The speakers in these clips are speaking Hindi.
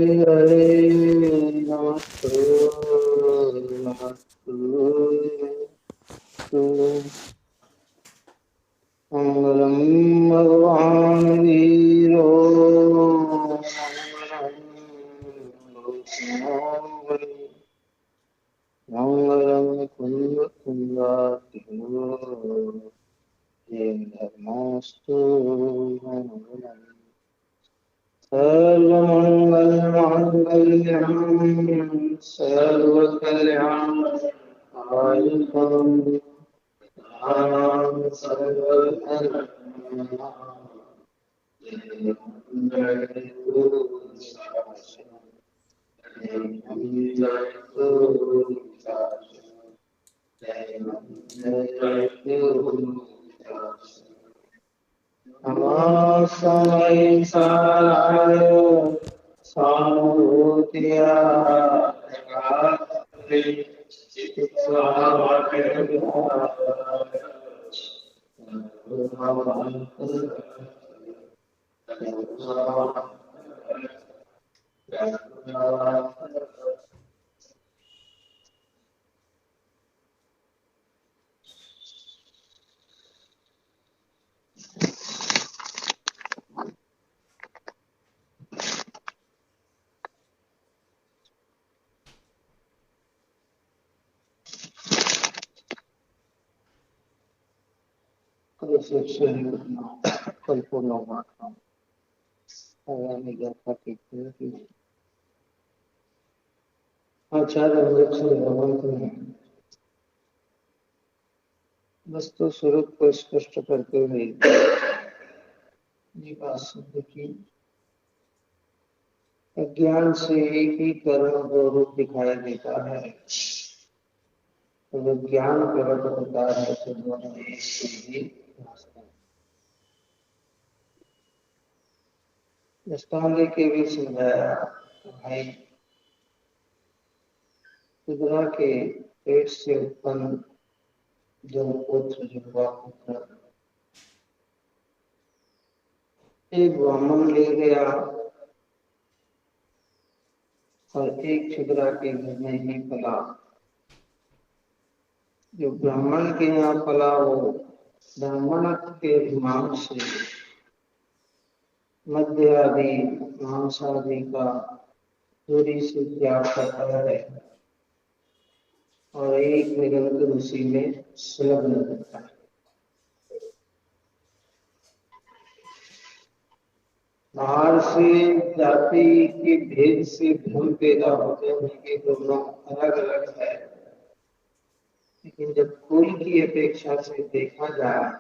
हरे नमस्तु नमस्तु मंगलम भगवान वीरो मंगलम कुंद कुंदात्यो ये धर्मस्तु मंगलम सर्वमंगलमांगल्यं सर्वकल्याणकारिकं नाम नमस्ते साराय सानुभूतिया कल पूर्ण हुआ था आचार्य वस्तु स्वरूप को स्पष्ट करते हुए ये बात सिद्ध की अज्ञान से एक ही कर्म दो रूप दिखाई देता है, तो जब ज्ञान प्रकट होता है तो दोनों एक ही भासते हैं। दृष्टांत के भी समझाया भाई रुद्रा के पेट से उत्पन्न जो पुत्र जुड़वा पुत्र एक ब्राह्मण ले गया और एक क्षुद्रा के घर में ही पला। जो ब्राह्मण के यहाँ पला वो ब्राह्मणत्व के अभिमान से मध्य आदि मांस आदि का दूरी से त्याग करता है और एक निरंतर उसी में संलग्न रहता है। बाहर से जाति के भेद से भ्रम पैदा होते हैं कि दोनों अलग अलग है, लेकिन जब कुल की अपेक्षा से देखा जाए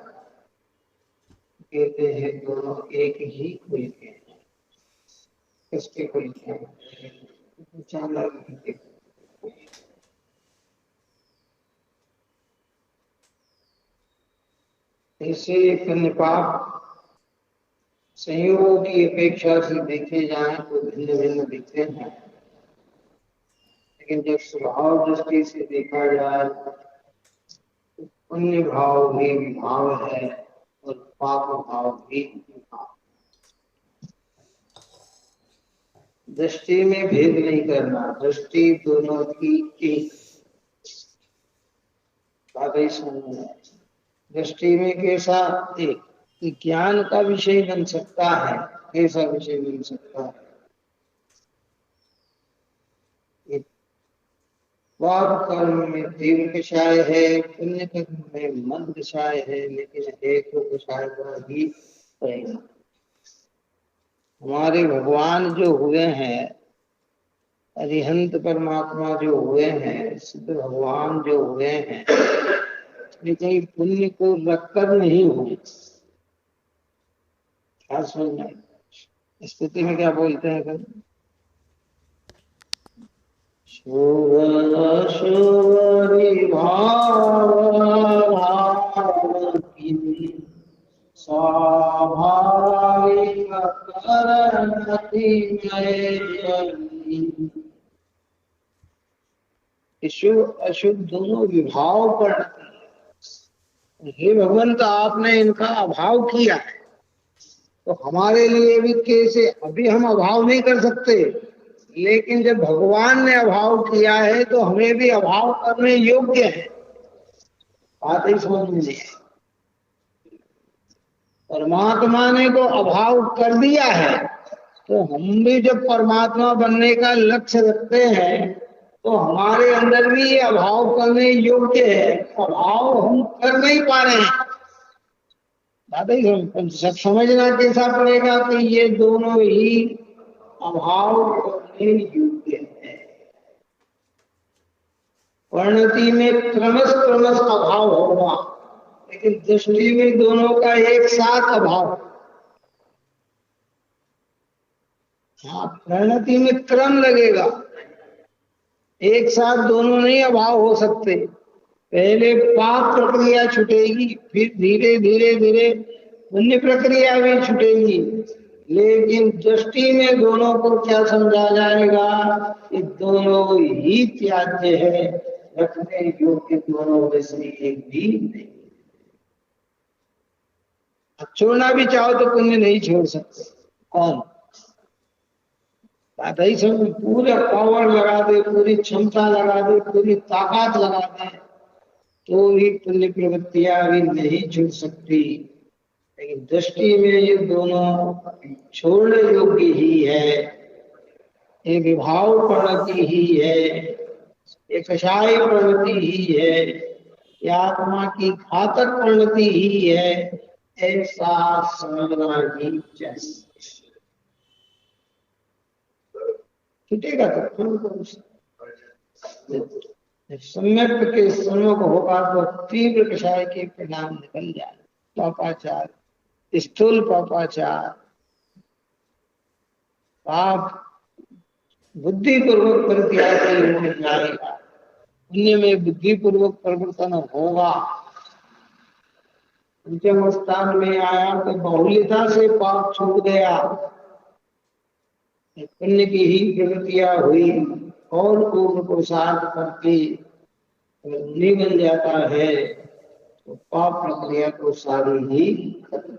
कहते हैं दोनों एक ही कुल के हैं। किसके कुल के हैं? चांडाल के। ऐसे निपाप संयोगों की अपेक्षा से देखे जाएं तो भिन्न भिन्न दिखते हैं, लेकिन जब स्वभाव दृष्टि से देखा जाए तो पुण्य भाव भी विभाव है और पाप भाव भी विभाव। दृष्टि में भेद नहीं करना, दृष्टि दोनों की एक दृष्टि में कैसा एक ज्ञान का विषय बन सकता है, कैसा विषय बन सकता है? पाप कर्म में तीव्र कषाय है, पुण्य कर्म में मंद कषाय है, लेकिन एक कषाय का ही रहेगा। हमारे भगवान जो हुए हैं, अरिहंत परमात्मा जो हुए हैं, सिद्ध भगवान जो हुए हैं, लेकिन पुण्य को रखकर नहीं हुए। क्या समझना? स्थिति में क्या बोलते हैं कर? शुभ शुभ विभाव की स्वाभाविक करती शुभ अशुभ दोनों विभाव पर। हे भगवंत, आपने इनका अभाव किया है, तो हमारे लिए भी कैसे? अभी हम अभाव नहीं कर सकते, लेकिन जब भगवान ने अभाव किया है तो हमें भी अभाव करने योग्य है। बात ही समझ में नहीं। परमात्मा ने तो अभाव कर दिया है, तो हम भी जब परमात्मा बनने का लक्ष्य रखते हैं तो हमारे अंदर भी ये अभाव करने योग्य है। अभाव हम कर नहीं पा रहे हैं। दादा ही समझना कैसा पड़ेगा कि ये दोनों ही अभाव करने योग्य है। परिणति में क्रमश क्रमश अभाव होगा, लेकिन दृष्टि में दोनों का एक साथ अभाव। हाँ, परिणति में क्रम लगेगा, एक साथ दोनों नहीं अभाव हो सकते। पहले पाप प्रक्रिया छूटेगी, फिर धीरे धीरे धीरे पुण्य प्रक्रिया भी छूटेगी। लेकिन दृष्टि में दोनों को क्या समझा जाएगा कि दोनों ही त्याज्य है, रखने योग्य दोनों में से एक भी नहीं। छोड़ना भी चाहो तो पुण्य नहीं छोड़ सकते। कौन? बात ही समझ, पूरा पावर लगा दे, पूरी क्षमता लगा दे, पूरी ताकत लगा दे, तो भी पुण्य प्रवृत्तियां भी नहीं छूट सकती। लेकिन दृष्टि में ये दोनों छोड़ने योग्य ही है। एक विभाव प्रवृत्ति ही है, एक कषाय प्रवृत्ति ही है, या आत्मा की घातक प्रवृत्ति ही है, ऐसा समझना ही चाहिए। छूटेगा तो सम्यक के सम्मुख होगा तो तीव्र कषाय के परिणाम निकल जाए। पापाचार, स्थूल पापाचार, पाप बुद्धिपूर्वक परित्याग हो जाएगा। पुण्य में बुद्धिपूर्वक परिवर्तन होगा। पंचम स्थान में आया तो बहुल्यता से पाप छूट गया, पुण्य की ही प्रवृत्तियां हुई और पूर्ण पुरुषार्थ करके नहीं बन जाता है तो पाप प्रक्रिया को सारी ही खत्म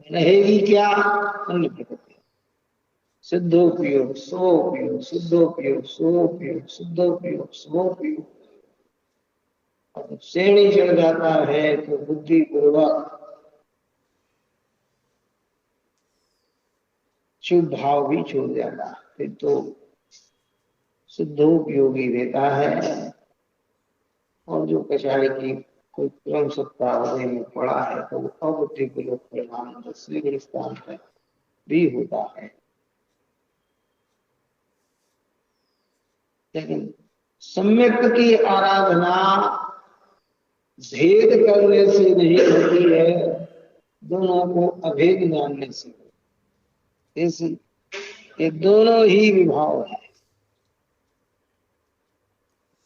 रहेगी। क्या? पुण्य प्रक्रिया। शुद्धोपयोग, स्वोपयोग, शुद्धोपयोग, स्वोपयोग, शुद्धोपयोग, स्वोपयोग। अब श्रेणी चढ़ जाता है तो बुद्धि पूर्वक शुभ भाव भी छोड़ जाता है, फिर तो शुद्धोपयोगी रहता है। और जो कषाय की कोई क्रम सप्ताह में पड़ा है तो अबुद्धि पूर्वक परिणाम 10वें स्थान पर भी होता है। लेकिन सम्यक की आराधना भेद करने से नहीं होती है, दोनों को अभेद जानने से। ऐसे ये दोनों ही विभाव है,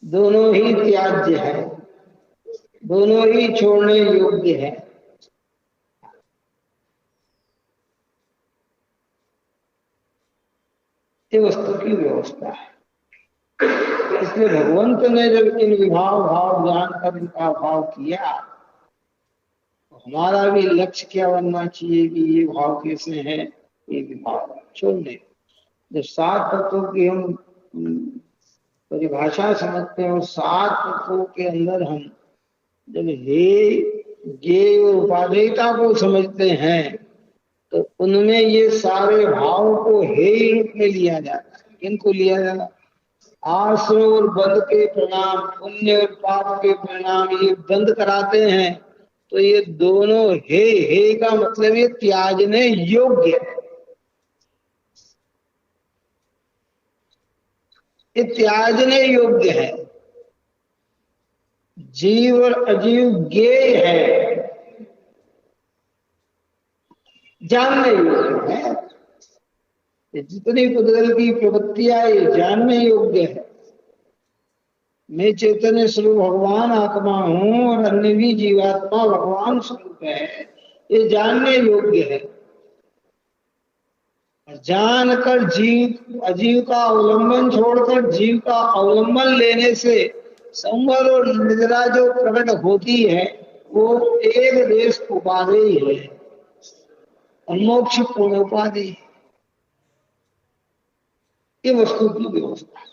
दोनों ही त्याज्य है, दोनों ही छोड़ने योग्य है। ये वस्तु की व्यवस्था है। इसलिए भगवंत ने जब इन विभाव भाव जानकर इनका भाव किया तो हमारा भी लक्ष्य क्या बनना चाहिए कि ये भाव कैसे है, ये विभाव छोड़ने। जब 7 तत्वों की हम परिभाषा समझते हैं और 7 तत्वों के अंदर हम जब हे ज्ञेय और उपादेयता को समझते हैं तो उनमें ये सारे भाव को हे रूप में लिया जाता है। किनको लिया जाता? आश्रय और बंध के परिणाम, पुण्य और पाप के परिणाम ये बंद कराते हैं। तो ये दोनों हे का मतलब ये त्यागने योग्य है। ये त्यागने योग्य है। जीव और अजीव ज्ञेय है, जानने योग्य है। जितनी कुदरत की प्रवृत्तियां ये जानने योग्य है। मैं चैतन्य स्वरूप भगवान आत्मा हूं और अन्य भी जीवात्मा भगवान स्वरूप है, ये जानने योग्य है। जानकर जीव अजीव का अवलंबन छोड़कर जीव का अवलंबन लेने से संवर और निद्रा जो प्रकट होती है वो एक देश उपाधि है, मोक्ष पूर्ण उपाधि। ये वस्तु की व्यवस्था है।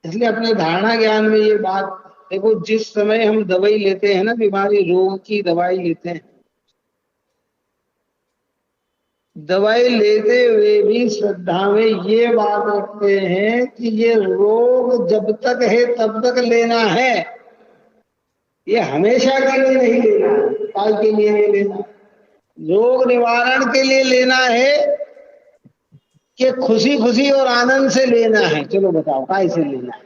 इसलिए अपने धारणा ज्ञान में ये बात देखो, जिस समय हम दवाई लेते हैं ना, बीमारी रोग की दवाई लेते हैं, दवाई लेते हुए भी श्रद्धा में ये बात रखते हैं कि ये रोग जब तक है तब तक लेना है, ये हमेशा के लिए नहीं लेना, काल के लिए नहीं लेना। रोग निवारण के लिए लेना है कि खुशी खुशी और आनंद से लेना है। चलो बताओ काय से लेना है,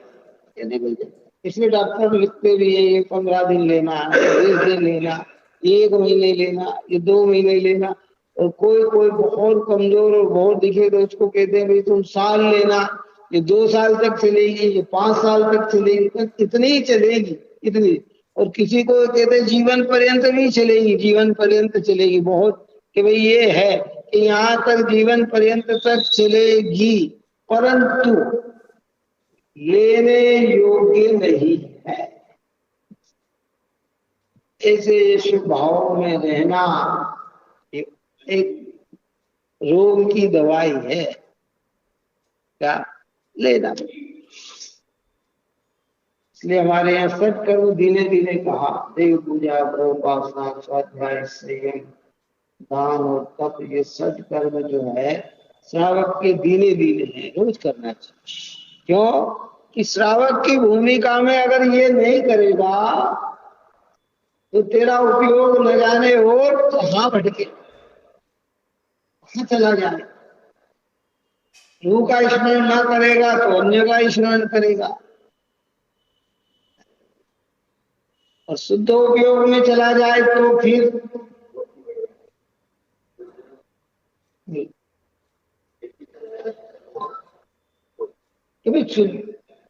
ये नहीं बोलते। इसलिए डॉक्टर लिखते भी है ये 15 दिन लेना, 20 दिन लेना, 1 महीने लेना, ये 2 महीने लेना। और कोई कोई बहुत कमजोर और बहुत दिखे तो उसको कहते हैं भाई तुम साल लेना, ये 2 साल तक चलेगी, ये 5 साल तक चलेगी, तो इतनी ही चलेगी, इतनी। और किसी को कहते हैं जीवन पर्यंत भी चलेगी, जीवन पर्यंत चलेगी बहुत, कि भाई ये है कि यहाँ तक जीवन पर्यंत तक चलेगी, परंतु लेने योग्य नहीं है। ऐसे शुभ भाव में रहना एक रोग की दवाई है, क्या लेना। इसलिए हमारे यहाँ सत्कर्म धीरे धीरे कहा, देव पूजा, उपासना, स्वाध्याय, संयम, दान और तप, ये सत्कर्म जो है श्रावक के धीरे धीरे है, रोज करना चाहिए। क्यों कि श्रावक की भूमिका में अगर ये नहीं करेगा तो तेरा उपयोग न जाने और कहाँ भटके, कहाँ चला जाए। प्रभु का स्मरण ना करेगा तो अन्य का स्मरण करेगा, और शुद्ध उपयोग में चला जाए तो फिर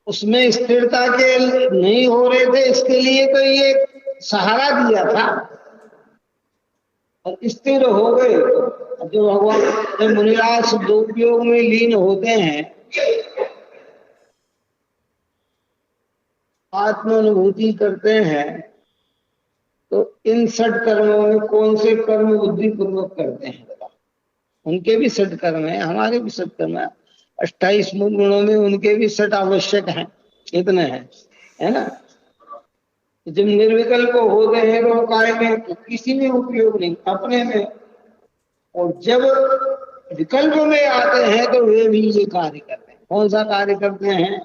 उसमें स्थिरता के नहीं हो रहे थे, इसके लिए तो ये सहारा दिया था और स्थिर हो गए। जो भगवान जब मुनिराज शुद्ध उपयोग में लीन होते हैं, आत्मानुभूति करते हैं, तो इन षट कर्मों में कौन से कर्म बुद्धि पूर्वक करते हैं? उनके भी षट कर्म है, हमारे भी षट कर्म है। 28 गुणों में उनके भी षट आवश्यक हैं, इतने हैं, है ना। जब निर्विकल्प होते हैं तो कार्य में किसी में उपयोग नहीं, अपने में। और जब विकल्प में आते हैं तो वे भी ये कार्य करते हैं। कौन सा कार्य करते हैं?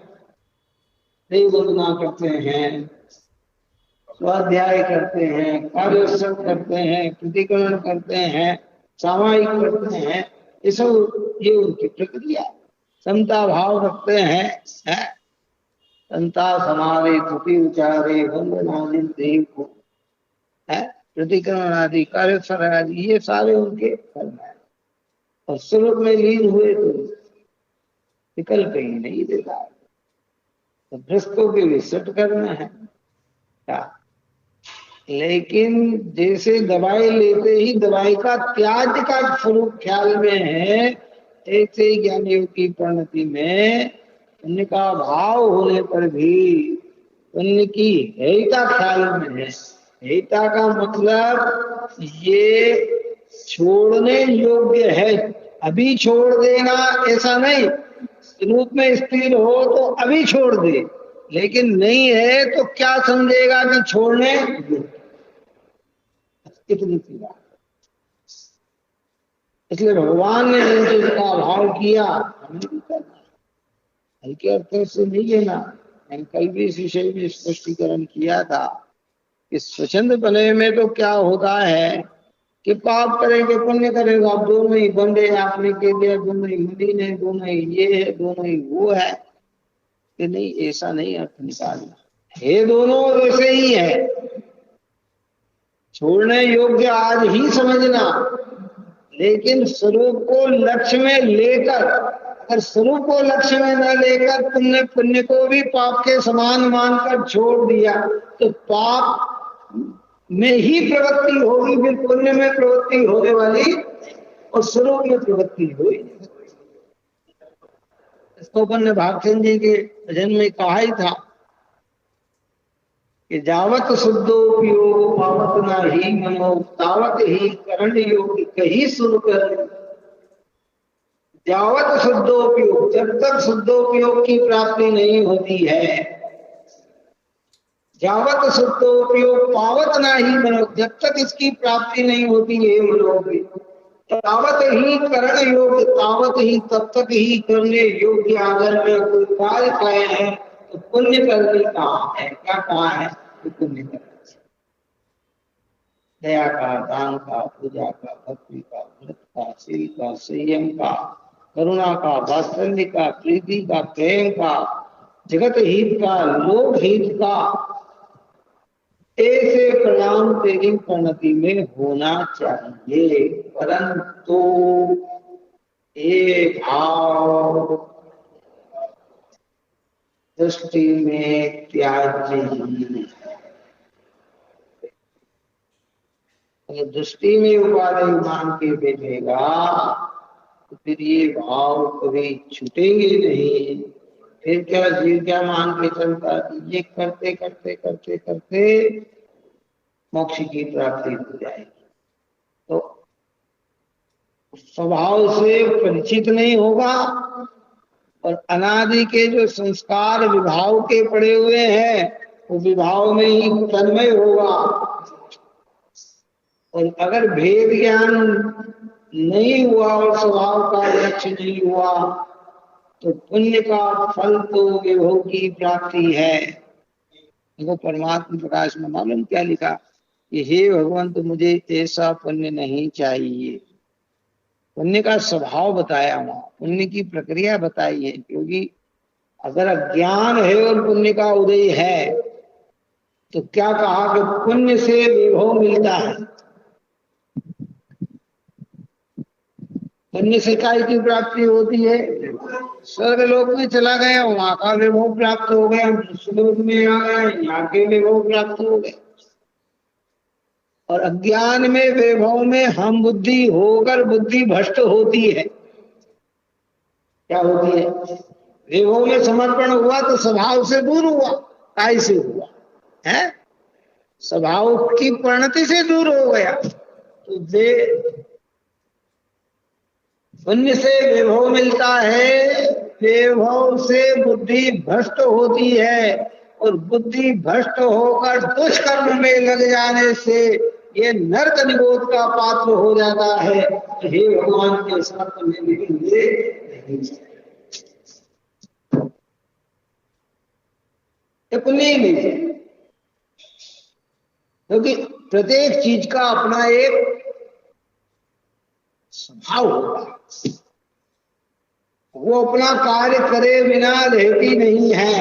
देव वंदना करते हैं, स्वाध्याय करते हैं, कार्योत्सव करते हैं, प्रतिक्रमण करते हैं, सामायिक करते हैं। ये सब ये उनकी प्रक्रिया। समता भाव रखते हैं, संता समारे तुति उचारे वंदनादि देव को, है प्रतिक्रमण आदि, कार्योत्सव आदि, ये सारे उनके कर्म है। और स्वरूप में लीन हुए तो विकल्प ही नहीं देता। तो भ्रष्टों के भी षट कर्म है क्या? लेकिन जैसे दवाई लेते ही दवाई का त्याग का स्वरूप ख्याल में है, ऐसे ज्ञानियों की परिणति में पुण्य का भाव होने पर भी पुण्य की हेयता ख्याल में है। हेयता का मतलब ये छोड़ने योग्य है, अभी छोड़ देना ऐसा नहीं। रूप में स्थिर हो तो अभी छोड़ दे, लेकिन नहीं है तो क्या समझेगा कि छोड़ने कितनी सी बात। इसलिए भगवान ने जिनका भाव किया हमें भी करना, हल्के अर्थों से नहीं लेना। मैंने कल भी इस विषय में स्पष्टीकरण किया था कि स्वच्छंद बने में तो क्या होता है कि पाप करेंगे पुण्य करेगा, दोनों ही बंदे आपने के दिया, दोनों ही मदीन है, दोनों ही ये है, दोनों ही वो है। कि नहीं, ऐसा नहीं अर्थ निकालना है, दोनों वैसे ही है। छोड़ने योग्य आज ही समझना, लेकिन स्वरूप को लक्ष्य में लेकर, अगर स्वरूप को लक्ष्य में न लेकर तुमने पुण्य को भी पाप के समान मानकर छोड़ दिया तो पाप में ही प्रवृत्ति होगी, फिर पुण्य में प्रवृत्ति होने वाली और स्वरूप में प्रवृत्ति हुई। इसको अपन ने भागचंद जी के भजन में कहा ही था कि जावत शुद्धोपयोग पावत नाही मनो, तावत ही करण योग कही सुनकर। यावत शुद्धोपयोग, जब तक शुद्धोपयोग की प्राप्ति नहीं होती है, यावत शुद्धोपयोग पावत नहीं बनो, जब तक इसकी प्राप्ति नहीं होती है लोग, तावत ही करण योग, तावत ही तब तक ही करने योग्य। अगर में कोई कार्य कहे हैं तो पुण्य करने कहा है, क्या कहा है? तो पुण्य करना, दया का, दान का, पूजा का, भक्ति का, व्रत का, शील का, संयम का, करुणा का, वात्सल्य का, प्रीति का, प्रेम का, जगत हित का, लोक हित का, ऐसे परिणाम तेरी प्रणति में होना चाहिए। परंतु ये भाव दृष्टि में त्याज्य ही, दृष्टि में उपाधि मान के बैठेगा तो फिर ये भाव कभी छूटेंगे नहीं। फिर क्या जीव क्या मान के चलता कि ये करते करते करते करते मोक्ष की प्राप्ति हो जाएगी। तो स्वभाव से परिचित नहीं होगा और अनादि के जो संस्कार विभाव के पड़े हुए हैं वो विभाव में ही तन्मय होगा। और अगर भेद ज्ञान नहीं हुआ और स्वभाव का लक्ष्य नहीं हुआ तो पुण्य का फल तो विभव की प्राप्ति है। देखो परमात्मा प्रकाश में मालूम क्या लिखा कि हे भगवान तो मुझे ऐसा पुण्य नहीं चाहिए। पुण्य का स्वभाव बताया, वहां पुण्य की प्रक्रिया बताई है। क्योंकि अगर अज्ञान है और पुण्य का उदय है तो क्या कहा कि पुण्य से विभव मिलता है। पुण्य से काय की प्राप्ति होती है? स्वर्ग लोक में चला गया, वहां का विभव प्राप्त हो गया, लोक में आ गया, यहाँ के विभव प्राप्त हो गए। और अज्ञान में वैभव में हम बुद्धि होकर बुद्धि भ्रष्ट होती है। क्या होती है? वैभव में समर्पण हुआ तो स्वभाव से दूर हुआ, काय से हुआ है? स्वभाव की परिणति से दूर हो गया। तो पुण्य से वैभव मिलता है, वैभव से बुद्धि भ्रष्ट होती है और बुद्धि भ्रष्ट होकर दुष्कर्म में लग जाने से ये नरक निरोध का पात्र हो जाता है। हे भगवान के शर्त में मिलेंगे पुण्य नहीं, क्योंकि प्रत्येक चीज का अपना एक स्वभाव होगा। वो अपना कार्य करे बिना रहती नहीं है।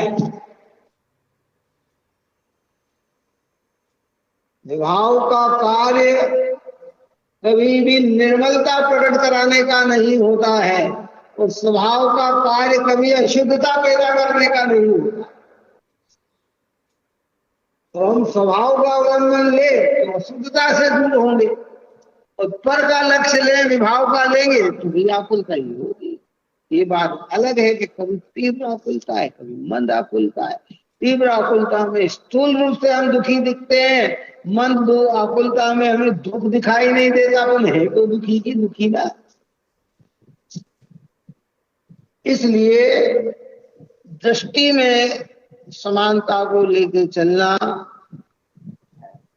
विभाव का कार्य कभी भी निर्मलता प्रकट कराने का नहीं होता है और स्वभाव का कार्य कभी अशुद्धता पैदा करने का नहीं होता। तो हम स्वभाव का अवलंबन ले तो अशुद्धता से दूर होंगे और पर का लक्ष्य ले, विभाव का लेंगे तो भी आकुलता ही होगी। ये बात अलग है कि कभी तीव्र आकुलता है, कभी मंद आकुलता है। तीव्र आकुलता में स्थूल रूप से हम दुखी दिखते हैं, मंद आकुलता में हमें दुख दिखाई नहीं देता, अपन है तो दुखी की दुखी ना। इसलिए दृष्टि में समानता को लेकर चलना,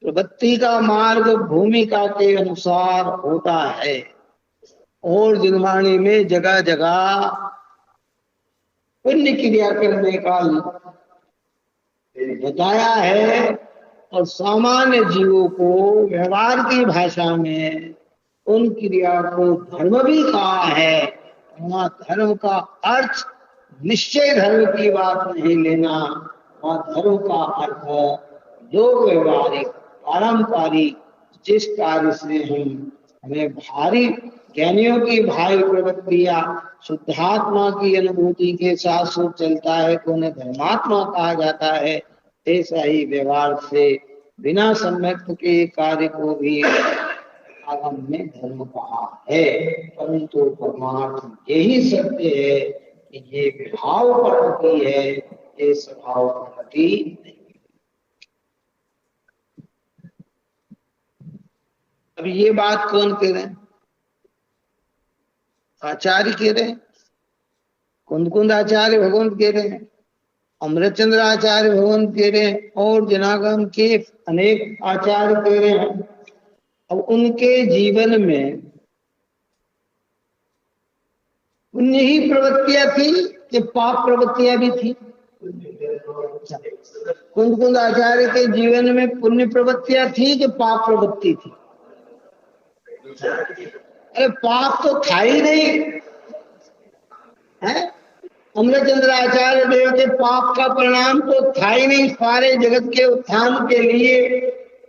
प्रवृत्ति का मार्ग भूमिका के अनुसार होता है। और जिनवाणी में जगह जगह पुण्य क्रिया करने का बताया है और सामान्य जीवों को व्यवहार की भाषा में उन क्रिया को धर्म भी कहा है। वहां धर्म का अर्थ निश्चय धर्म की बात नहीं लेना, वहां धर्म का अर्थ लोक व्यवहारिक पारंपरिक जिस कार्य से हमें भारी ज्ञानियों की भारी प्रवृत्तियां शुद्धात्मा की अनुभूति के साथ साथ चलता है तो उन्हें धर्मात्मा कहा जाता है। ऐसा ही व्यवहार से बिना सम्यक के कार्य को भी आगम में धर्म कहा है। परंतु परमार्थ यही सत्य है कि ये विभाव प्रकृति है, ये स्वभाव प्रकृति नहीं। अब ये बात कौन कह रहे हैं? आचार्य कह रहे हैं कुंद आचार्य भगवंत कह रहे हैं, अमृतचंद्र आचार्य भगवंत कह रहे हैं, और जनागम के अनेक आचार्य कह रहे हैं। अब उनके जीवन में पुण्य ही प्रवृत्तियां थी कि पाप प्रवृत्तियां भी थी? कुंद आचार्य के जीवन में पुण्य प्रवृत्तियां थी कि पाप प्रवृत्ति थी? अरे पाप तो था ही नहीं है। अमृतचंद्र आचार्य देव के पाप का परिणाम तो था ही नहीं, सारे जगत के उत्थान के लिए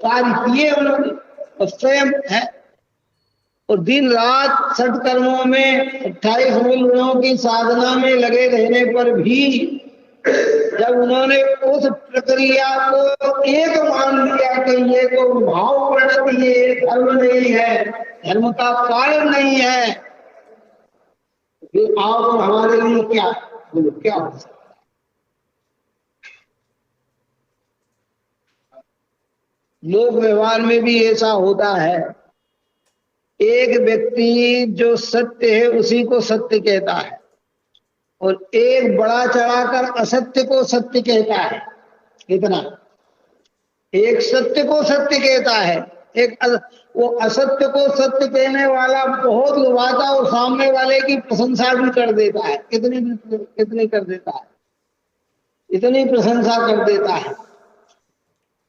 कार्य किए उन्होंने और स्वयं है। और दिन रात सत्कर्मों में 28 मूल गुणों की साधना में लगे रहने पर भी जब उन्होंने उस प्रक्रिया को एक मान लिया कि ये तो भाव प्रणत, ये धर्म नहीं है, धर्म का कारण नहीं है, फिर आप और हमारे लिए क्या बोलो, क्या हो सकता? लोक व्यवहार में भी ऐसा होता है, एक व्यक्ति जो सत्य है उसी को सत्य कहता है, और एक बड़ा चढ़ाकर असत्य को सत्य कहता है। कितना? एक सत्य को सत्य कहता है, एक वो असत्य को सत्य कहने वाला बहुत लुभाता और सामने वाले की प्रशंसा भी कर देता है। कितनी कर देता है, इतनी प्रशंसा कर देता है।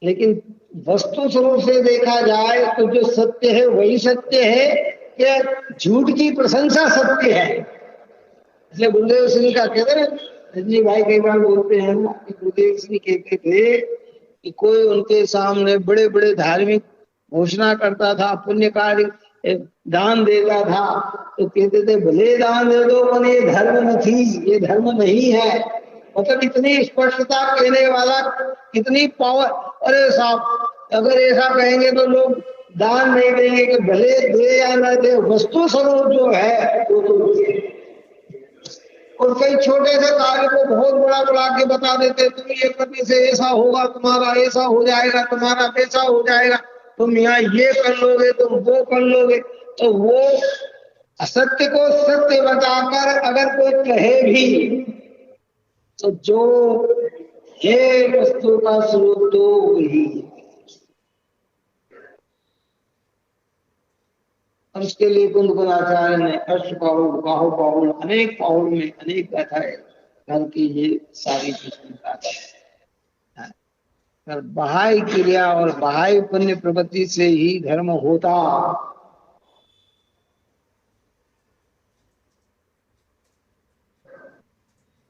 लेकिन वस्तु स्वरूप से देखा जाए तो जो सत्य है वही सत्य है, क्या झूठ की प्रशंसा सत्य है? इसलिए गुरुदेव सिंह का कहते हैं, रजनी भाई कई बार बोलते हैं ना कि गुरुदेव सिंह कहते थे कि कोई उनके सामने बड़े बड़े धार्मिक घोषणा करता था, पुण्य कार्य दान देता था, तो कहते थे भले दान दे दो पर ये धर्म नहीं, ये धर्म नहीं है। मतलब इतनी स्पष्टता कहने वाला, कितनी पावर। अरे साहब, अगर ऐसा कहेंगे तो लोग दान नहीं देंगे कि भले दे या ना दे, वस्तु स्वरूप जो है वो तो दे। और कई छोटे से कार्य को बहुत बड़ा बड़ा के बता देते, तुम ये करने से ऐसा होगा, तुम्हारा ऐसा हो जाएगा, तुम्हारा वैसा हो जाएगा, तुम यहाँ ये कर लोगे, तुम वो कर लोगे। तो वो असत्य को सत्य बताकर अगर कोई कहे भी तो जो है वस्तु का स्वरूप तो वही। और उसके लिए कुंद आचार्य ने अष्ट पाहुल, बाहु पाहुल, अनेक पाहुल में अनेक गाथाएं धर्म की ये सारी गाथा। बाह्य क्रिया और बाह्य पुण्य प्रवृत्ति से ही धर्म होता।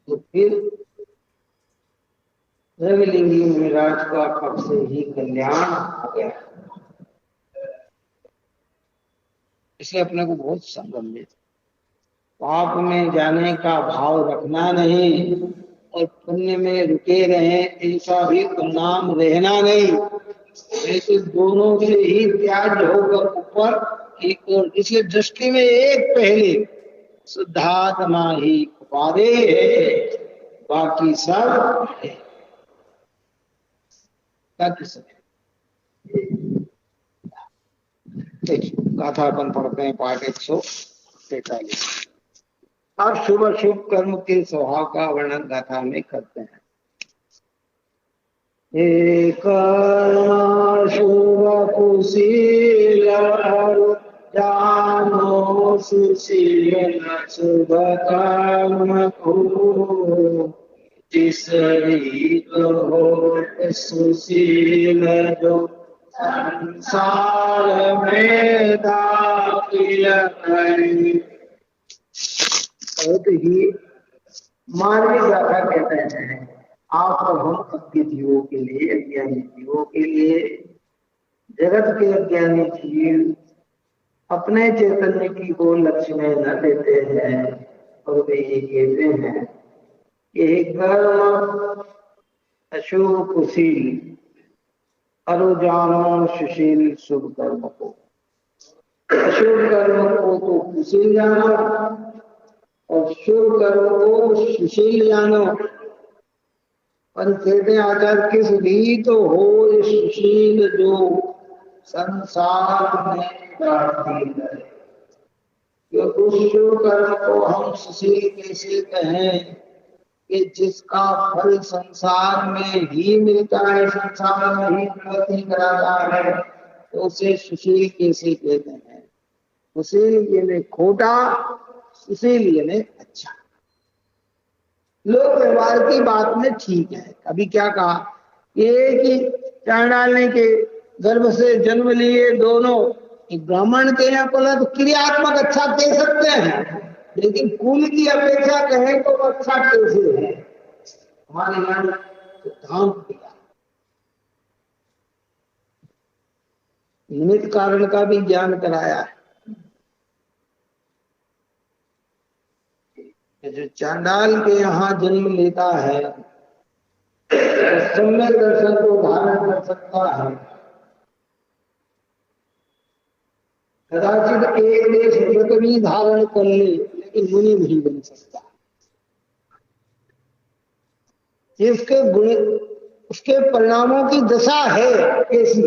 तो फिर रविलिंगी महाराज का कब से ही कल्याण हो गया। इसलिए अपने को बहुत संगम में पाप में जाने का भाव रखना नहीं और पुण्य में रुके रहे ऐसा भी नाम रहना नहीं। ऐसे दोनों से ही त्याग होकर ऊपर एक और। इसलिए दृष्टि में एक पहले शुद्धात्मा ही उपाधे है, बाकी सब है। बाकी सब गाथा अपन पढ़ते हैं, पाठ 143। अब शुभ शुभ कर्म के स्वभाव का वर्णन गाथा में करते हैं। एक शुभ कुशील जानो सुशील शुभ कर्म को, जिस रीत हो सुशील जो संसार में दाखिल करें। बहुत ही मार्मिक गाथा कहते हैं। आप और हम सबके जीवों के लिए, अज्ञानी जीवों के लिए, जगत के अज्ञानी जीव अपने चैतन्य की को लक्ष्य में न देते हैं और वे ये कहते हैं कि कर्म अशुभ कुशील अरु जानो सुशील शुभ कर्म को। अशुभ कर्म को तो कुशील जानो और शुभ कर्म को सुशील जानो। पर कहते आचार्य किस रीत हो सुशील जो संसार में दाखिल है। उस शुभ कर्म को हम सुशील कैसे कहें कि जिसका फल संसार में ही मिलता है, संसार में ही प्रगति कराता है, तो उसे सुशील कैसे कहते हैं? सुशील यानी खोटा, सुशील यानी अच्छा। लोक व्यवहार की बात में ठीक है। अभी क्या कहा कि चार डालने के गर्भ से जन्म लिए दोनों, एक ब्राह्मण के यहाँ पला तो क्रियात्मक अच्छा कह सकते हैं, लेकिन कुल की अपेक्षा कहें तो अच्छा कैसे है? हमारे यहाँ सिद्धांत दिया, निमित्त कारण का भी ज्ञान कराया है। जो चांडाल के यहाँ जन्म लेता है तो सम्यक दर्शन को धारण कर सकता है, कदाचित एक देश व्रत भी धारण कर ले, लेकिन मुनि नहीं बन सकता। इसके गुण, उसके परिणामों की दशा है ऐसी,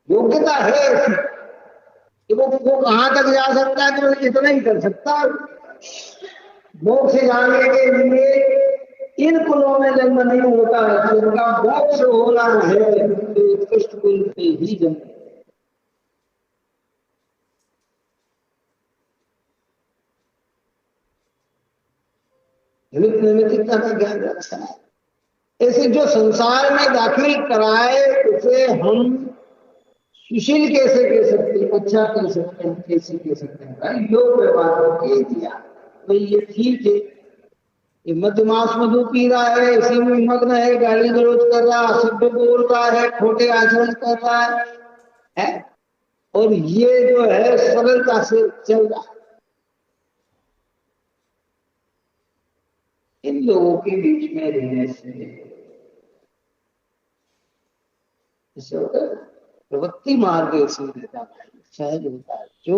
योग्यता है ऐसी कि वो कहां तक जा सकता है, तो इतना ही कर सकता। मोक्ष जाने के लिए इन कुलों में जन्म नहीं होता है, जिनका मोक्ष होना है तो उत्कृष्ट कुल पे ही जन्म। निमित्त का ज्ञान रखता है। ऐसे जो संसार में दाखिल कराए उसे हम सुशील कैसे कह सकते हैं, अच्छा कह सकते हैं, कैसे कह सकते हैं? भाई योग व्यवहार को कह दिया, भाई ये ठीक है, ये मध्यमास मधु पी रहा है, इसी में मग्न है, गाली गलौज कर रहा है, अशुद्ध बोल रहा है, खोटे आचरण कर रहा है? और ये जो है सरलता से चल रहा है। इन लोगों के बीच में रहने से प्रवृत्ति मार्ग ऐसे रहता है, सहज होता है। जो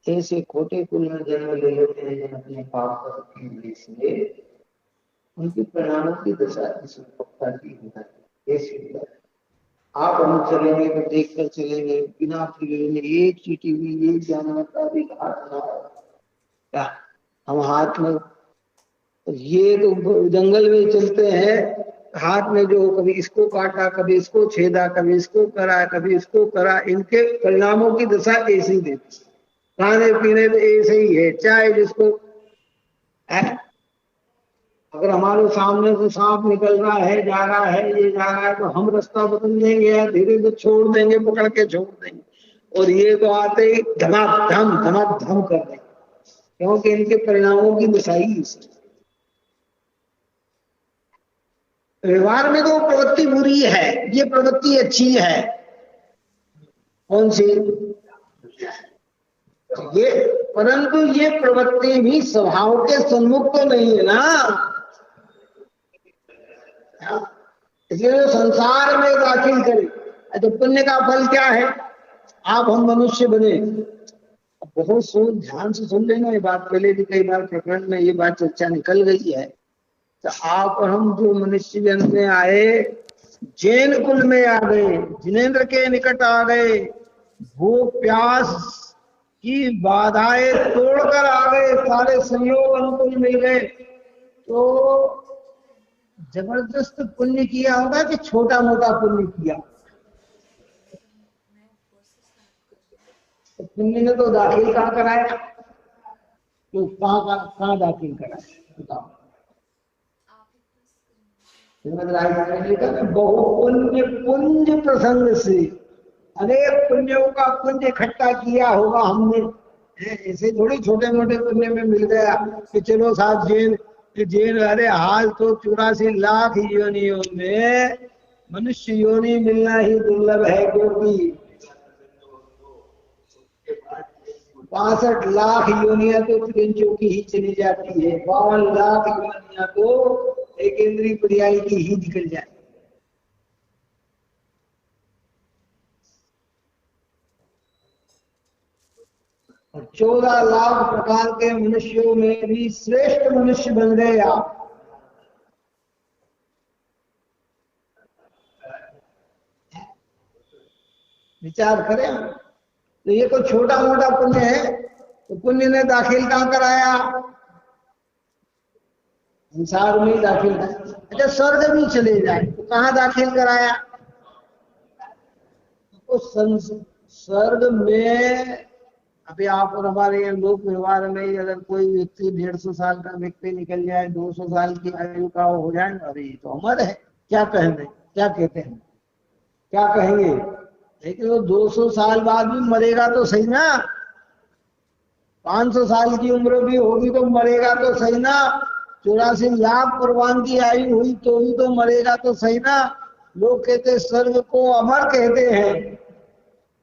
ऐसे खोटे कुल में जन्म ले लेते हैं अपने पाप की वजह से, उनकी परिणामों की दशा इस उपभोक्ता की होता है। ऐसी होता है। आप हम चलेंगे तो देख कर चलेंगे, बिना फिर एक चीटी हुई, एक जानवर का भी हाथ ना हो क्या हम हाथ में, ये तो जंगल में चलते हैं, हाथ में जो कभी इसको काटा, कभी इसको छेदा, कभी इसको करा, कभी इसको करा, इनके परिणामों की दशा ऐसी देती। खाने पीने तो ऐसे ही है, चाहे जिसको है, अगर हमारे सामने से सांप निकल रहा है, जा रहा है, ये जा रहा है, तो हम रास्ता बदल देंगे या धीरे धीरे छोड़ देंगे, पकड़ के छोड़ देंगे, और ये तो आते ही धमाधम कर देंगे, क्योंकि इनके परिणामों की दशा ही इसी। व्यवहार में तो प्रवृत्ति बुरी है, ये प्रवृत्ति अच्छी है। कौन सी? ये, परंतु ये प्रवृत्ति भी स्वभाव के सन्मुख तो नहीं है ना। इसलिए जो संसार में दाखिल करे, तो पुण्य का फल क्या है? आप हम मनुष्य बने। बहुत सोच ध्यान से सुन लेना ये बात, पहले भी कई बार प्रकरण में ये बात चर्चा निकल गई है। तो आप और हम जो मनुष्य जन्म में आए, जैन कुल में आ गए, जिनेन्द्र के निकट आ गए, भूख प्यास की बाधाएं तोड़कर आ गए, सारे संयोग अनुकूल मिल गए, तो जबरदस्त पुण्य किया होगा कि छोटा मोटा पुण्य किया? तो पुण्य ने तो दाखिल कहाँ कराया, तो कहाँ दाखिल कराया बताओ? बहु पुण्य पुंज प्रसंग से, अनेक पुण्यों का पुण्य इकट्ठा किया होगा हमने। ऐसे थोड़ी छोटे मोटे पुण्य में मिल गया कि चलो साहब जैन, अरे हाल तो 84 लाख योनियों में मनुष्य योनि मिलना ही दुर्लभ है, क्योंकि 62 लाख योनियां तो त्रिंचों की ही चली जाती है, 52 लाख योनियां तो एक इंद्रिय पर्याय की ही निकल जाए। और 14 लाख प्रकार के मनुष्यों में भी श्रेष्ठ मनुष्य बन गए आप। विचार करें, तो ये कोई छोटा मोटा पुण्य है? तो पुण्य ने दाखिल कहां कराया? संसार में ही दाखिल कराया। अच्छा स्वर्ग भी चले जाए तो कहां दाखिल कराया? तो स्वर्ग में अभी आप और हमारे यहाँ लोक व्यवहार में अगर कोई व्यक्ति 150 साल का व्यक्ति निकल जाए, 200 साल की आयु का हो जाए, अरे तो अमर है, क्या कहेंगे, क्या कहते हैं, क्या कहेंगे? लेकिन वो 200 साल बाद भी मरेगा तो सही ना, 500 साल की उम्र भी होगी तो मरेगा तो सही ना, 84 लाख कुर्बान की आयु हुई तो भी तो मरेगा तो सही ना। लोग कहते स्वर्ग को अमर कहते हैं,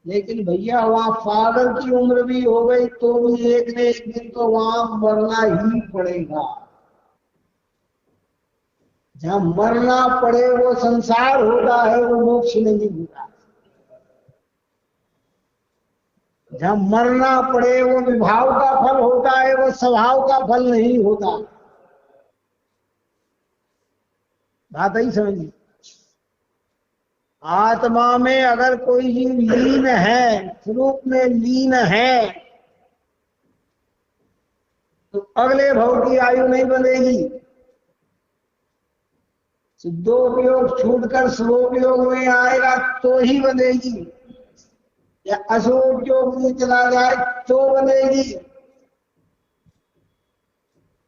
लेकिन भैया वहां फादर की उम्र भी हो गई तो भी एक न एक दिन तो वहां मरना ही पड़ेगा। जहां मरना पड़े वो संसार होता है, वो मोक्ष नहीं होता। जहां मरना पड़े वो विभाव का फल होता है, वो स्वभाव का फल नहीं होता। बात ही समझिए। आत्मा में अगर कोई जीव लीन है, स्वरूप में लीन है, तो अगले भव की आयु नहीं बनेगी। सिद्धोपयोग छूटकर शुभोपयोग में आएगा तो ही बनेगी, या अशुभोपयोग में चला जाए तो बनेगी।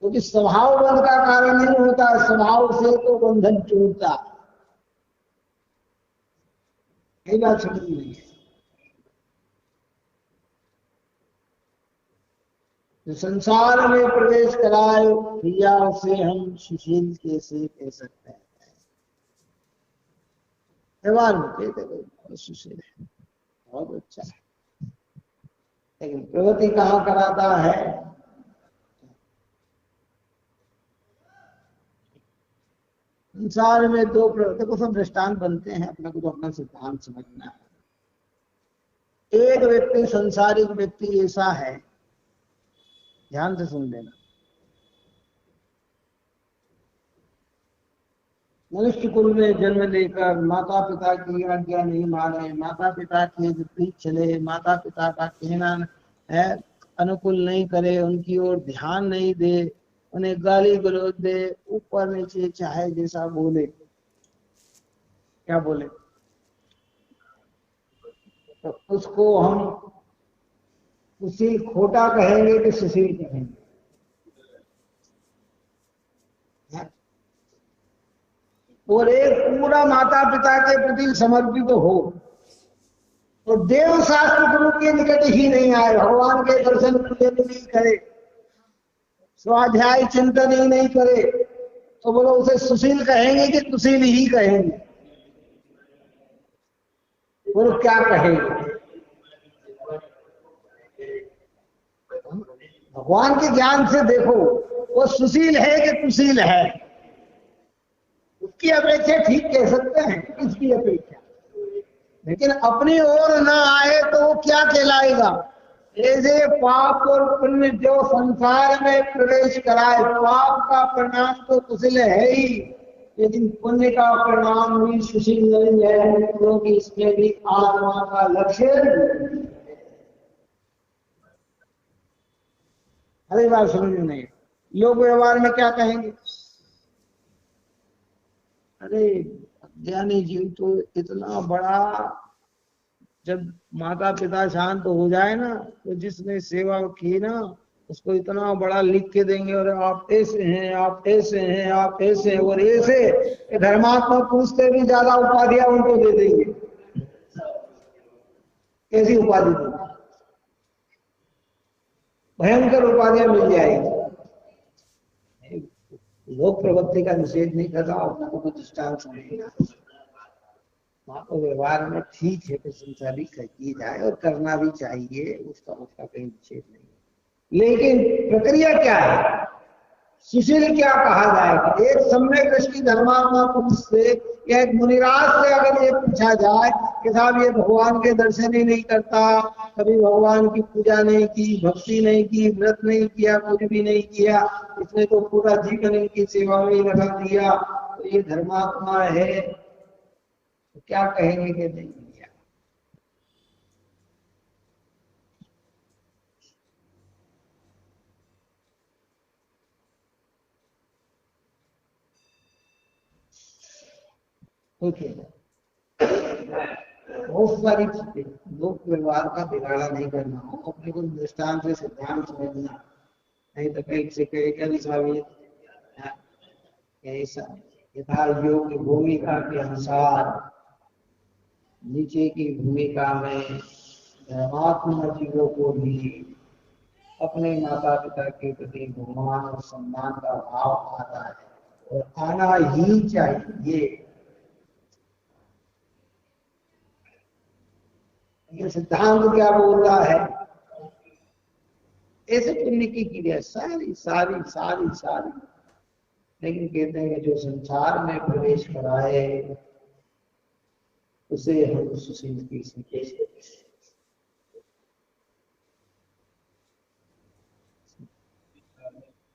क्योंकि स्वभाव बंध का कारण नहीं होता, स्वभाव से तो बंधन टूटता। यही बात समझ नहीं है। तो संसार में प्रवेश कराए भैया उसे हम सुशील कैसे कह सकते हैं? व्यवहार में कहते बहुत सुशील है, बहुत अच्छा है, लेकिन प्रगति कहाँ कराता है? संसार में दो प्रवृत्ति को सब दृष्टांत बनते हैं, अपने को तो अपना सिद्धांत समझना है। एक व्यक्ति संसारिक व्यक्ति ऐसा है, ध्यान से सुन लेना, मनुष्य कुल में जन्म लेकर माता पिता की आज्ञा नहीं माने, माता पिता के विपरीत चले, माता पिता का कहना है अनुकूल नहीं करे, उनकी ओर ध्यान नहीं दे, उन्हें गाली गलौज दे, ऊपर नीचे चाहे जैसा बोले, क्या बोले, तो उसको हम सुशील खोटा कहेंगे कि सुशील कहेंगे? और एक पूरा माता पिता के प्रति समर्पित तो हो, तो देव शास्त्र गुरु के निकट ही नहीं आए, भगवान के दर्शन पूजन नहीं करे, स्वाध्याय चिंतन ही नहीं करे, तो बोलो उसे सुशील कहेंगे कि कुशील ही कहेंगे? बोलो क्या कहेंगे? भगवान के ज्ञान से देखो वो सुशील है कि कुशील है, उसकी अपेक्षा ठीक कह सकते हैं, इसकी अपेक्षा। लेकिन अपनी ओर न आए तो वो क्या कहलाएगा? ऐसे पाप और पुण्य जो संसार में प्रवेश कराए, पाप का परिणाम तो कुशल है ही, लेकिन पुण्य का परिणाम भी सुशील नहीं है, क्योंकि इसमें भी आत्मा का लक्ष्य। अरे बात समझ में नहीं। योग व्यवहार में क्या कहेंगे? अरे अज्ञानी जीव तो इतना बड़ा, जब माता पिता शांत हो जाए ना, तो जिसने सेवा की ना उसको इतना बड़ा लिख के देंगे, और आप ऐसे हैं, आप ऐसे हैं, आप ऐसे हैं, और ऐसे धर्मात्मा पुरुष से भी ज्यादा उपाधियां उनको दे देंगे। कैसी उपाधि देंगे? भयंकर उपाधियां मिल जाएगी। लोक प्रवृत्ति का निषेध नहीं कर रहा, अपना को दृष्टांत समझेगा। वहां तो व्यवहार में ठीक है कि संसारिक की जाए और करना भी चाहिए, उसका कहीं निषेध नहीं है, लेकिन प्रक्रिया क्या है? सुशील क्या कहा जाएगा? एक सम्यक दृष्टि धर्मात्मा पुरुष से या एक मुनिराज से अगर ये पूछा जाए कि साहब ये भगवान के दर्शन ही नहीं करता, कभी भगवान की पूजा नहीं की, भक्ति नहीं की, व्रत नहीं किया, कुछ भी नहीं किया, इसने तो पूरा जीवन इनकी सेवा में ही लगा दिया, तो ये धर्मात्मा है, तो क्या कहेंगे कि नहीं किया? ओके, बहुत सारी चीजें लोक व्यवहार का बिगाड़ा नहीं करना हो, अपने को दृष्टांत से सिद्धांत समझना, नहीं तो कहीं से कहीं का स्वामी ऐसा यथा योग की भूमिका के अनुसार नीचे की भूमिका में धर्मात्मा जीवों को भी अपने माता पिता के प्रति सम्मान और सम्मान का भाव आता है और आना ही चाहिए। ये सिद्धांत क्या बोल रहा है? ऐसे पुण्य की क्रिया सारी सारी सारी सारी, लेकिन कहते हैं कि जो संसार में प्रवेश कराए उसे हम सुशील की कैसे।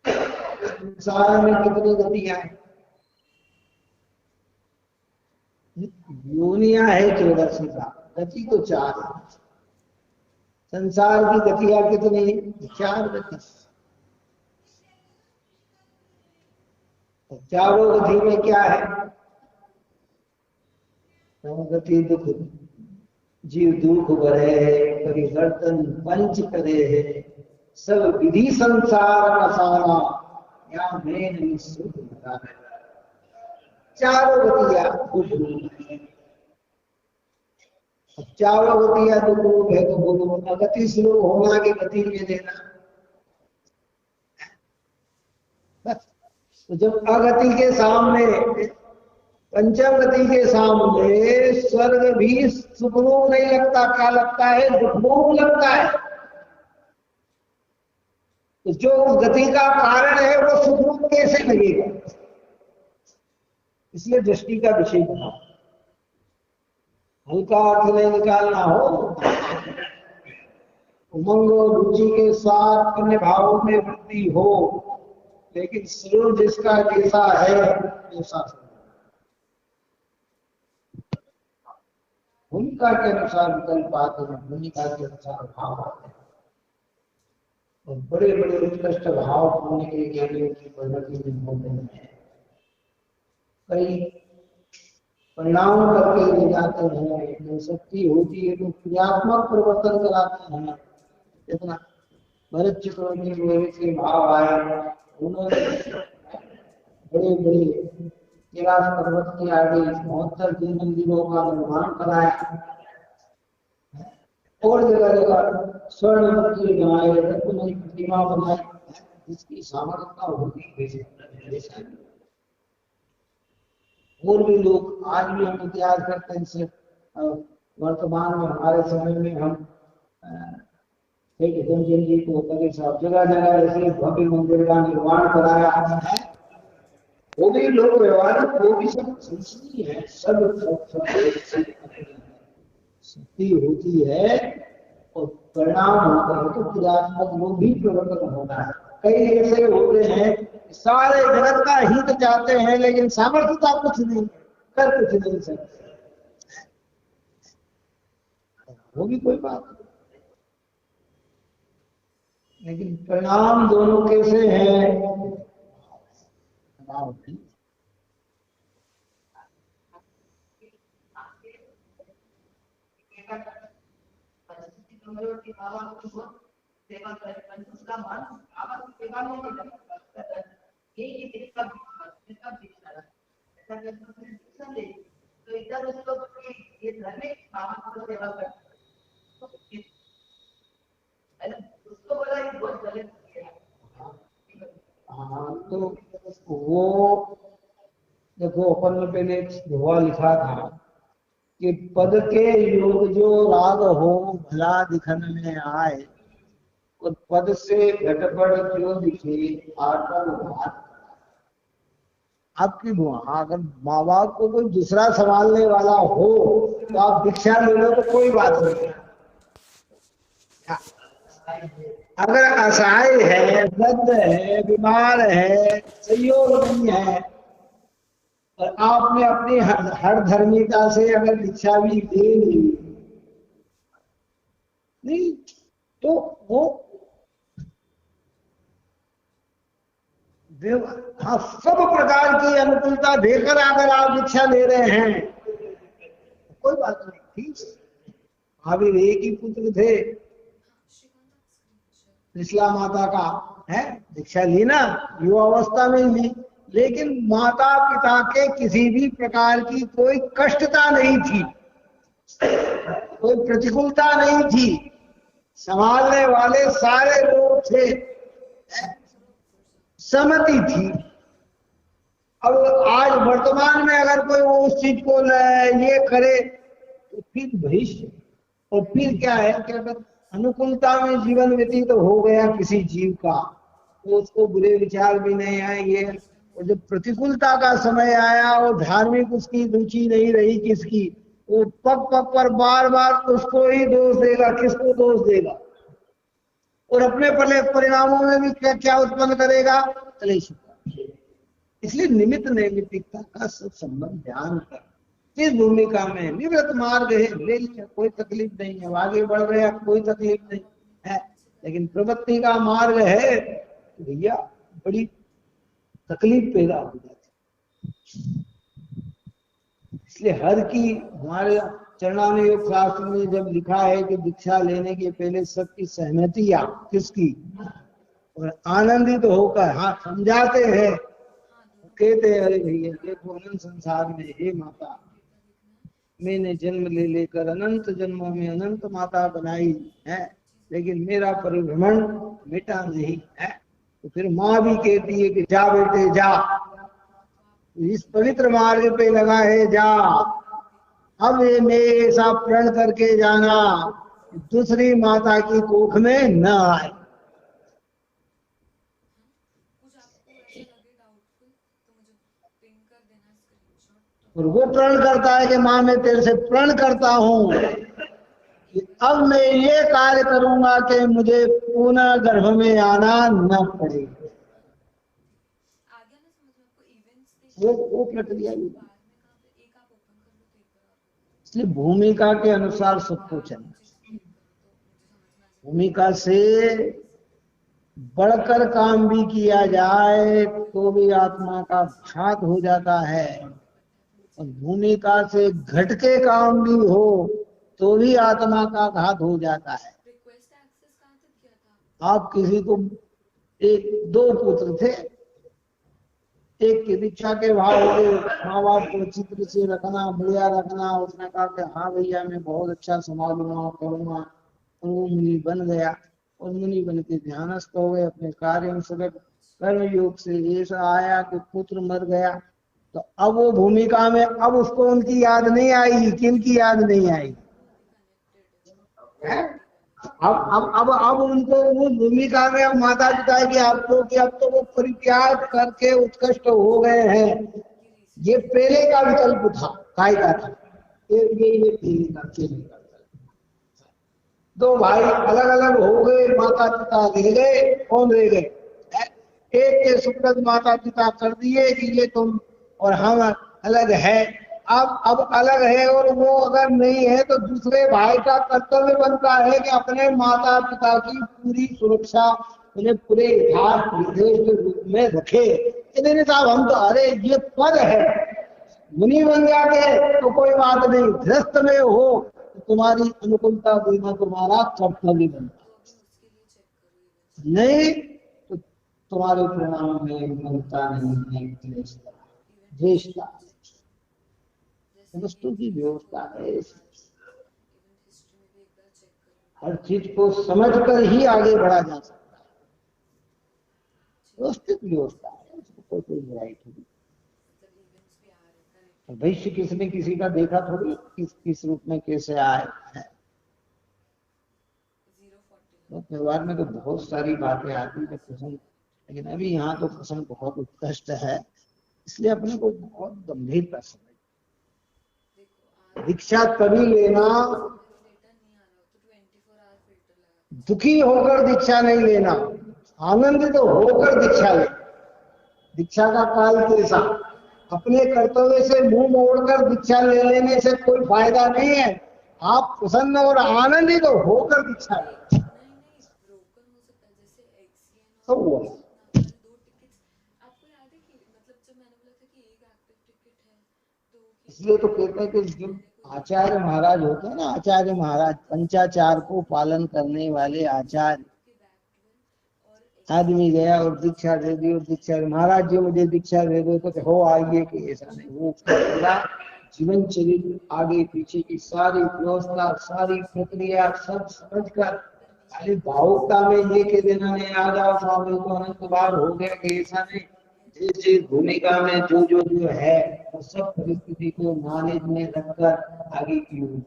संसार में कितनी गतियां हैं? योनियां है 14 गति तो 4 है। संसार की गतियां कितनी? 4 गति। चारों गति में क्या है? गति दुख, जीव दुख भरे है, परिवर्तन पंच करे है, सब विधि संसार का सारा या मैं नहीं सुख होता है। चारों गतियां दुख रूप है। अब चारों गतियां दुख रूप है तो बोलो अगति स्लो होना की गति में देना। बस तो जब अगति के सामने, पंचम गति के सामने स्वर्ग भी सुखरूप नहीं लगता, क्या लगता है? दुखरूप लगता है। तो जो उस गति का कारण है वो सुखरूप कैसे लगेगा? इसलिए दृष्टि का विषय बना। हल्का अर्थ नहीं निकालना हो, उमंग और रुचि के साथ अन्य भावों में वृद्धि हो, लेकिन स्वरूप जिसका जैसा है वैसा भूमिका के अनुसार विकल्प आते हैं, भूमिका के अनुसार भाव आते हैं। और बड़े बड़े उत्कृष्ट भाव पुण्य के ज्ञानियों की प्रगति में होते हैं। कई परिणाम करके ले जाते हैं, शक्ति होती है तो क्रियात्मक परिवर्तन कराते हैं। इतना भरत चक्रवर्ती के भाव आए, उन्होंने बड़े बड़े कैलाश पर्वत के आगे 72 मंदिरों का निर्माण कराया और जगह जगह स्वर्ण मंदिर बनाए, रत्नमयी प्रतिमा बनाई, जिसकी सामर्थ्य होगी। और भी लोग आज भी हम इतिहास करते हैं। वर्तमान में हमारे समय में हम जी को जगह जगह ऐसे भव्य मंदिर का निर्माण कराया है। वो भी लोग व्यवहार, वो भी सब संस्कृति है, सब शक्ति होती है और परिणाम होता है तो क्रियात्मक वो भी प्रवर्तन होता है। कई ऐसे होते हैं सारे जगत का हित चाहते हैं लेकिन सामर्थ्यता कुछ नहीं, कर कुछ नहीं सकते, वो भी कोई बात नहीं। लेकिन परिणाम दोनों कैसे हैं? तो वो देखो अपन ने पहले दोहा लिखा था कि पद के योग जो राग हो भला दिखन में आए, और पद से घटपड़ क्यों दिखे आकर भात। आपकी दुआ, अगर माँ बाप को कोई दूसरा संभालने वाला हो तो आप भिक्षा ले लो तो कोई बात नहीं। अगर असहाय है, वृद्ध है, बीमार है, सहयोग नहीं है और आपने अपनी हर धर्मिता से अगर भिक्षा भी दे ली नहीं तो वो हाँ, सब प्रकार की अनुकूलता देकर अगर आप भिक्षा ले रहे हैं कोई बात नहीं, ठीक है। महावीर एक ही पुत्र थे, त्रिशला माता का है, दीक्षा ली ना, युवावस्था में ली, लेकिन माता पिता के किसी भी प्रकार की कोई कष्टता नहीं थी, कोई प्रतिकूलता नहीं थी, संभालने वाले सारे लोग थे, सहमति थी। अब आज वर्तमान में अगर कोई उस चीज को ये करे तो फिर भविष्य, और फिर क्या है, क्या कहते, अनुकूलता में जीवन व्यतीत तो हो गया किसी जीव का, तो उसको बुरे विचार भी नहीं आए ये, और जब प्रतिकूलता का समय आया और धार्मिक उसकी रुचि नहीं रही किसकी, वो पग पग पर बार बार उसको ही दोष देगा, किसको दोष देगा, और अपने परिणामों में भी क्या क्या उत्पन्न करेगा, क्लेश। इसलिए निमित्त नैमित्तिकता का सब संबंध ध्यान कर, इस भूमिका में निवृत्त मार्ग है, ले लिया, कोई तकलीफ नहीं है, आगे बढ़ रहे कोई तकलीफ नहीं है, लेकिन प्रवृत्ति का मार्ग है तो भैया बड़ी तकलीफ पैदा हो जाती। इसलिए हर की हमारे चरणानुयोग शास्त्र में जब लिखा है कि दीक्षा लेने के पहले सबकी सहमति या किसकी, और आनंदित होकर हाँ समझाते हैं, कहते हैं अरे भैया देखो अनंत संसार में हे माता, मैंने जन्म ले लेकर अनंत जन्मों में अनंत माता बनाई है, लेकिन मेरा परिभ्रमण मिटा नहीं है। तो फिर माँ भी कहती है कि जा बेटे जा, इस पवित्र मार्ग पे लगा है, जा, अब ये मैं ऐसा प्रण करके जाना दूसरी माता की कोख में न आए। और वो प्रण करता है कि माँ मैं तेरे से प्रण करता हूँ कि अब मैं ये कार्य करूंगा कि मुझे पुनः गर्भ में आना न पड़े। वो प्रक्रिया भी, इसलिए भूमिका के अनुसार सबको चलना, भूमिका से बढ़कर काम भी किया जाए तो भी आत्मा का घात हो जाता है, और भूमिका से घट के काम भी हो तो भी आत्मा का घात हो जाता है। आप किसी को, एक दो पुत्र थे, एक की दीक्षा के भाव के माँ बाप को चित्र से रखना, बढ़िया रखना, उसने कहा कि हाँ भैया मैं बहुत अच्छा संभालूंगा करूंगा, और वो मुनि बन गया, और मुनि बन के ध्यानस्थ हो गए, अपने कार्य में सगट कर्म योग से ऐसा आया कि पुत्र मर गया। तो अब वो भूमिका में, अब उसको उनकी याद नहीं आई, किनकी याद नहीं आई है? अब उनको वो भूमिका में अब माता पिता की आपको कि अब तो वो परित्याग करके उत्कृष्ट हो गए हैं, ये पहले का विकल्प था, काय का था, ये पहले का दो भाई अलग अलग हो गए, माता पिता रह गए, कौन रह गए, एक के सुप्रद माता पिता कर दिए कि ये तुम और हम अलग है। अब अलग है और वो अगर नहीं है तो दूसरे भाई का कर्तव्य बनता है कि अपने माता पिता की पूरी सुरक्षा उन्हें पूरे यथार्थ निर्देश के रूप में रखे। इतने साहब हम तो, अरे ये पद है, मुनि बन जाते तो कोई बात नहीं, गृहस्थ में हो तो तुम्हारी अनुकूलता देना तुम्हारा कर्तव्य बनता, नहीं तो तुम्हारे परिणाम में ममता नहीं है, द्वेषता, वस्तु की व्यवस्था है। हर चीज को समझकर ही आगे बढ़ा जा सकता है, व्यवस्थित व्यवस्था है, उसको कोई बुराई थोड़ी। भविष्य किसने किसी का देखा थोड़ी, किस रूप में कैसे आए है। तो व्यवहार में तो बहुत सारी बातें आती है प्रसंग, लेकिन अभी यहाँ तो प्रसंग बहुत उत्कृष्ट है, इसलिए अपने को बहुत गंभीरता से दीक्षा तभी लेना, दुखी होकर दीक्षा नहीं लेना, आनंदित तो होकर दीक्षा लेना। दीक्षा का काल कैसा, अपने कर्तव्य से मुंह मोड़कर दीक्षा ले लेने से कोई फायदा नहीं है, आप प्रसन्न और आनंदित तो होकर दीक्षा लें। तो हुआ इसलिए तो कहते हैं कि जब आचार्य महाराज होते हैं ना, आचार्य महाराज, पंचाचार को पालन करने वाले आचार्य। आदमी गया और दीक्षा दे दी, और दीक्षा, महाराज जी मुझे दीक्षा दे दो, तो हो आइए, कि ऐसा नहीं, वो उसका पूरा जीवन चरित्र, आगे पीछे की सारी व्यवस्था, सारी प्रक्रिया सब समझकर, खाली भावुकता में ये कह देना नहीं आ जाओ स्वामी को अनंत बार हो गया, कि ऐसा नहीं। जिस जिस भूमिका में जो है, वो सब परिस्थिति को नॉलेज में रखकर आगे की हुई।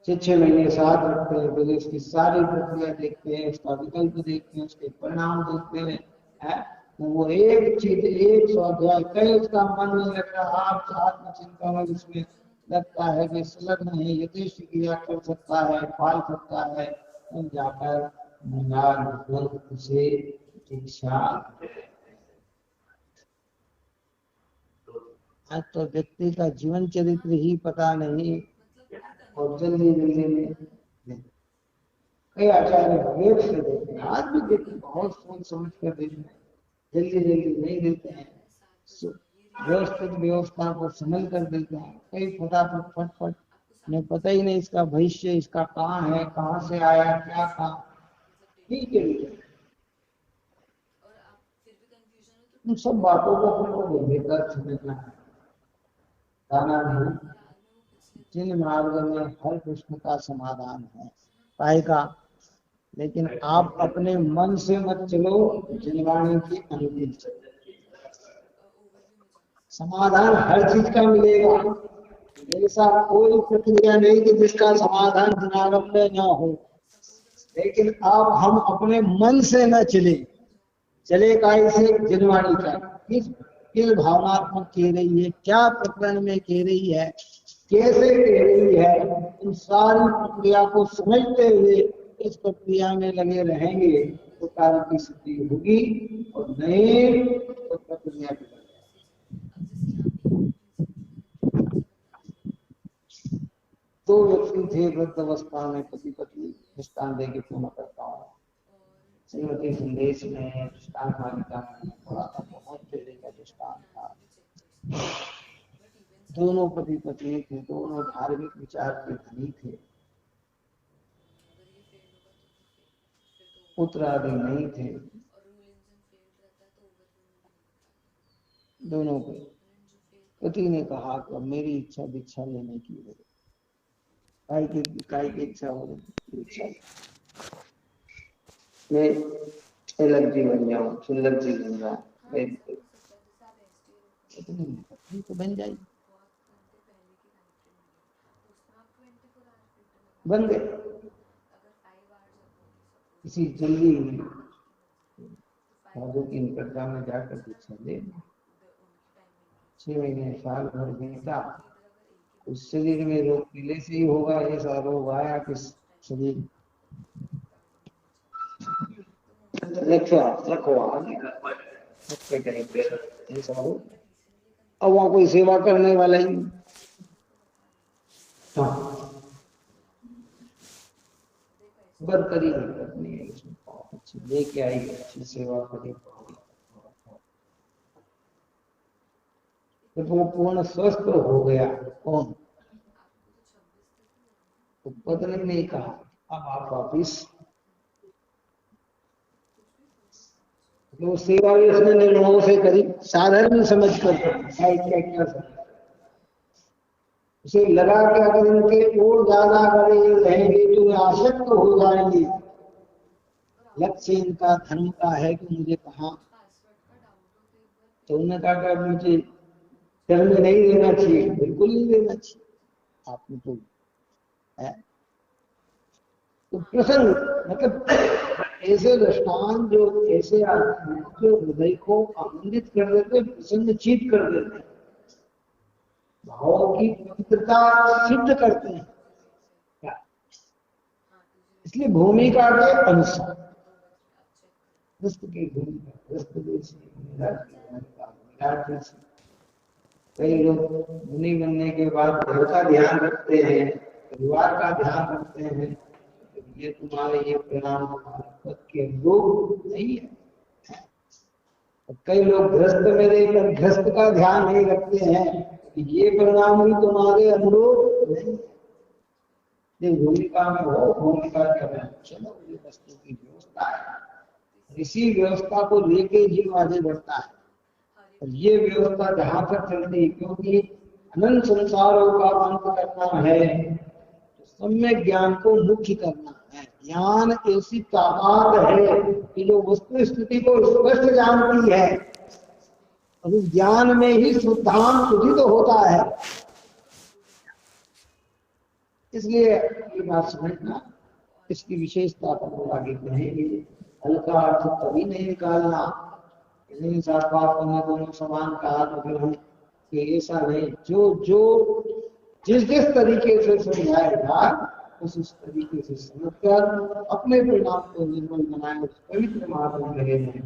छह महीने साथ रखते हैं, पहले उसकी सारी प्रक्रिया देखते हैं, उसका विकल्प देखते हैं, उसके परिणाम देखते हैं, है? वो एक चीज, एक स्वाध्याय, कहीं उसका मन नहीं लगता, आप आत्मचिंता में उसमें लगता है कि संलग्न है, यथेष्ट क्रिया कर सकता है, पाल सकता है, तब जाकर उसे दीक्षा। आज तो व्यक्ति का जीवन चरित्र ही पता नहीं, और जल्दी जल्दी में कई आचार्य विवेक से देते हैं, आज भी देते हैं, बहुत सोच समझ कर देते हैं, जल्दी जल्दी नहीं देते हैं, व्यवस्थित व्यवस्था को संभल कर देते हैं। कई फटाफट फटफट ने पता ही नहीं इसका भविष्य, इसका कहाँ है, कहाँ से आया, क्या था, ठीक है। उन सब बातों को अपने को बेहतर समझना है, जाना नहीं। जिन मार्ग में हर प्रश्न का समाधान है पाएगा, लेकिन आप अपने मन से मत चलो, जिनवाणी की अनुकूल चलो। समाधान हर चीज का मिलेगा, ऐसा कोई प्रक्रिया नहीं कि जिसका समाधान जनागम में ना हो, लेकिन आप हम अपने मन से न चले, चले काय से, जिनवाणी का किस भावनात्मक कह रही है, क्या प्रकरण में कह रही है, कैसे कह रही है, इन सारी प्रक्रिया को समझते हुए इस प्रक्रिया में लगे रहेंगे तो कार्य की सिद्धि होगी, और नहीं तो प्रक्रिया की। दो व्यक्ति थे वृद्ध अवस्था में, पति पत्नी, दृष्टान दे के पूर्ण करता हूँ। श्रीमती संदेश में दृष्टान मालिका में थोड़ा था, बहुत पहले का दृष्टान था। दोनों पति पत्नी थे, दोनों धार्मिक विचार के धनी थे, पुत्र आदि नहीं थे दोनों को। पति ने कहा कि मेरी इच्छा दीक्षा लेने की है, काय की इच्छा हो रही, इच्छा मैं अलग जी बन जाऊं, सुंदर जी बन जाऊं, तो बन जाएगी, बन गए। किसी जल्दी साधु की निकटता में जाकर दीक्षा ले, 6 महीने साल भर बीता, उस शरीर में रोग पीले से ही होगा, ऐसा रोग आया कि शरीर ऐसा हो। अब वहां कोई सेवा करने वाला ही, हाँ, बरकरी नहीं करनी है, इसमें बहुत अच्छी लेके आई, अच्छी सेवा करी, तो वो पूर्ण स्वस्थ हो गया। कौन? तो पत्नी ने कहा अब आप वापिस, तो सेवा भी उसने निर्णयों से करी, साधारण समझ कर क्या उसे लगा कि अगर इनके और ज्यादा अगर ये रहेंगे तो आसक्त हो जाएंगे, लक्ष्य इनका धर्म का है कि मुझे कहा, तो उन्होंने कहा कि मुझे धर्म नहीं देना चाहिए, बिल्कुल नहीं देना चाहिए आपने, तो है तो प्रसन्न, मतलब ऐसे दृष्टांत जो ऐसे जो हृदय को आनंदित कर देते, प्रसन्न चित कर देते, भाव की पवित्रता सिद्ध करते हैं। इसलिए भूमिका के अनुसार की भूमिका, कई लोग मुनि बनने के बाद घर का ध्यान रखते हैं, परिवार का ध्यान रखते हैं, ये तुम्हारे ये परिणाम पद के अनुरूप नहीं है। कई लोग ग्रस्त में रहकर ग्रस्त का ध्यान नहीं रखते हैं कि ये परिणाम भी तुम्हारे अनुरूप नहीं। जो भूमिका में हो भूमिका करना, चलो ये वस्तु की व्यवस्था है, इसी व्यवस्था को लेके जीव आगे बढ़ता है। और ये व्यवस्था जहां तक चलती है, क्योंकि अनंत संसारों का अंत करना है, तो सम्यक ज्ञान को मुख्य करना है। ज्ञान ऐसी ताकत है कि जो वस्तु स्थिति को स्पष्ट जानती है, और उस ज्ञान में ही शुद्धांत शुद्धित होता है। इसलिए ये बात समझना, इसकी विशेषता को आगे कहेंगे। हल्का अर्थ कभी नहीं निकालना, नहीं साथ बात करना दोनों समान कहा तो फिर हम ऐसा नहीं, जो जिस तरीके से समझाएगा उस तरीके से समझकर अपने परिणाम को निर्मल बनाए, उस पवित्र मार्ग में लगे रहें।